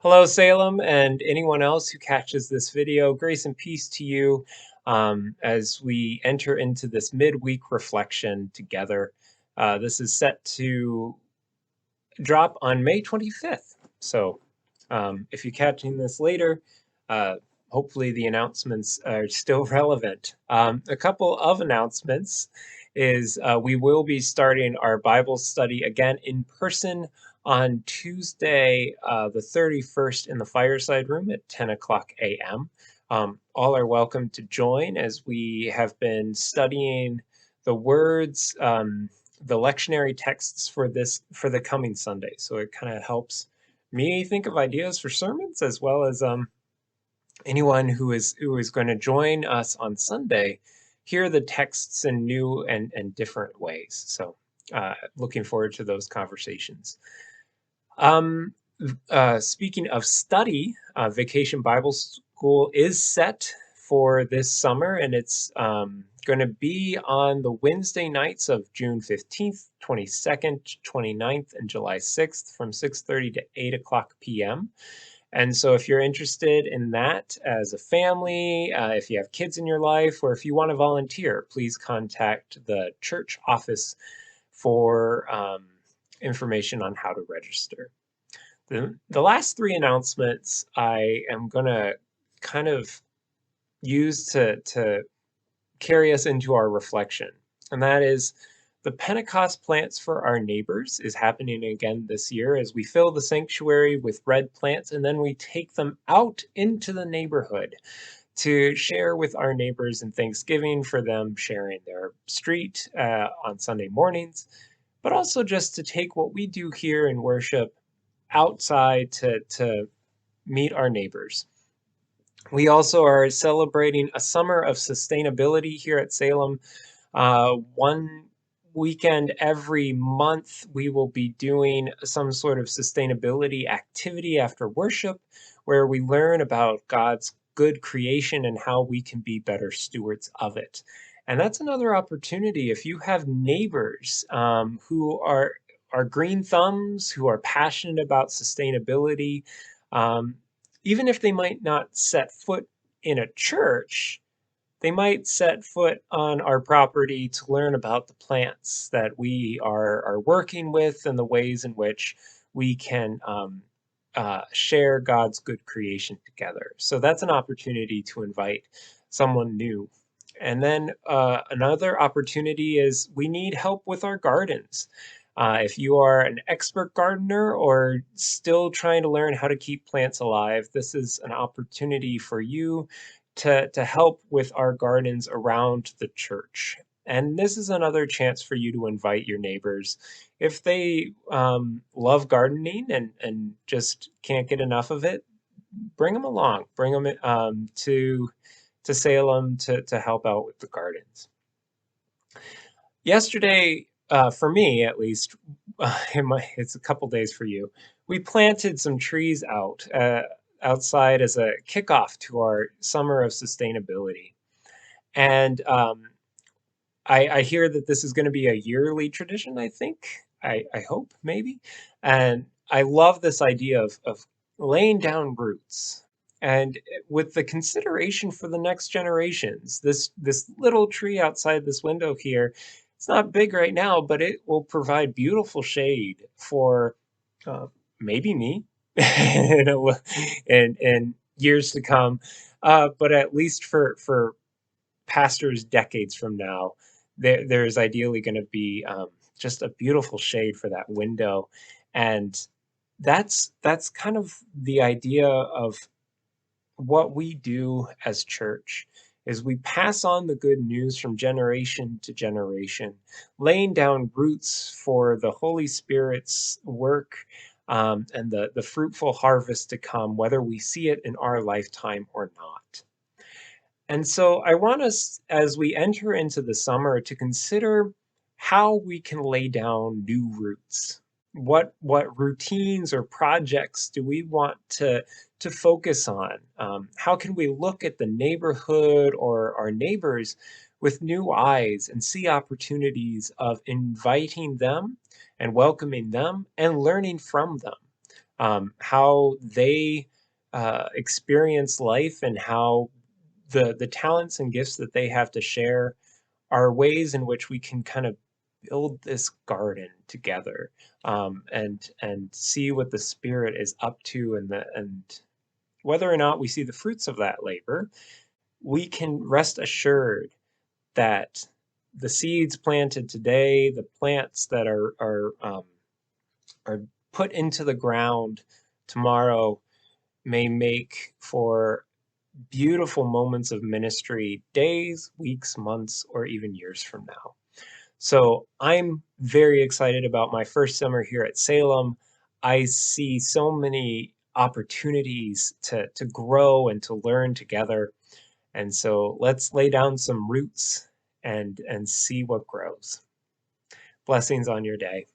Hello, Salem, and anyone else who catches this video. Grace and peace to you as we enter into this midweek reflection together. This is set to drop on May 25th. So if you're catching this later, uh, hopefully the announcements are still relevant. A couple of announcements is we will be starting our Bible study again in person on Tuesday, the 31st in the Fireside Room at 10 o'clock a.m. All are welcome to join as we have been studying the words, the lectionary texts for the coming Sunday. So it kind of helps me think of ideas for sermons as well as anyone who is going to join us on Sunday hear the texts in new and different ways. So looking forward to those conversations. Um, Speaking of study, Vacation Bible School is set for this summer, and it's going to be on the Wednesday nights of June 15th, 22nd, 29th, and July 6th from 6:30 to 8 o'clock p.m. And so, if you're interested in that as a family, if you have kids in your life, or if you want to volunteer, please contact the church office for information on how to register. The last three announcements I am going to kind of use to carry us into our reflection. And that is the Pentecost plants for our neighbors is happening again this year as we fill the sanctuary with red plants and then we take them out into the neighborhood to share with our neighbors in Thanksgiving for them sharing their street on Sunday mornings, but also just to take what we do here in worship outside to meet our neighbors. We also are celebrating a summer of sustainability here at Salem. One weekend every month, we will be doing some sort of sustainability activity after worship where we learn about God's good creation and how we can be better stewards of it. And that's another opportunity if you have neighbors who are green thumbs, who are passionate about sustainability. Um, Even if they might not set foot in a church, they might set foot on our property to learn about the plants that we are working with and the ways in which we can share God's good creation together. So that's an opportunity to invite someone new. And then another opportunity is we need help with our gardens. If you are an expert gardener or still trying to learn how to keep plants alive, this is an opportunity for you to help with our gardens around the church. And this is another chance for you to invite your neighbors. If they love gardening and just can't get enough of it, bring them along. Bring them to Salem to help out with the gardens. Yesterday, for me at least, it's a couple days for you. We planted some trees outside as a kickoff to our summer of sustainability, and I hear that this is going to be a yearly tradition. I think I hope maybe, and I love this idea of laying down roots. And with the consideration for the next generations, this little tree outside this window here, it's not big right now, but it will provide beautiful shade for uh, maybe me in, in years to come, but at least for pastors decades from now, there's ideally going to be just a beautiful shade for that window, and that's kind of the idea of what we do as church is we pass on the good news from generation to generation, laying down roots for the Holy Spirit's work and the fruitful harvest to come, whether we see it in our lifetime or not. And so I want us, as we enter into the summer, to consider how we can lay down new roots. What routines or projects do we want to focus on? How can we look at the neighborhood or our neighbors with new eyes and see opportunities of inviting them and welcoming them and learning from them? how they experience life, and how the talents and gifts that they have to share are ways in which we can kind of build this garden together, and see what the Spirit is up to, and whether or not we see the fruits of that labor, we can rest assured that the seeds planted today, the plants that are put into the ground tomorrow, may make for beautiful moments of ministry days, weeks, months, or even years from now. So I'm very excited about my first summer here at Salem. I see so many opportunities to grow and to learn together. And so let's lay down some roots and see what grows. Blessings on your day.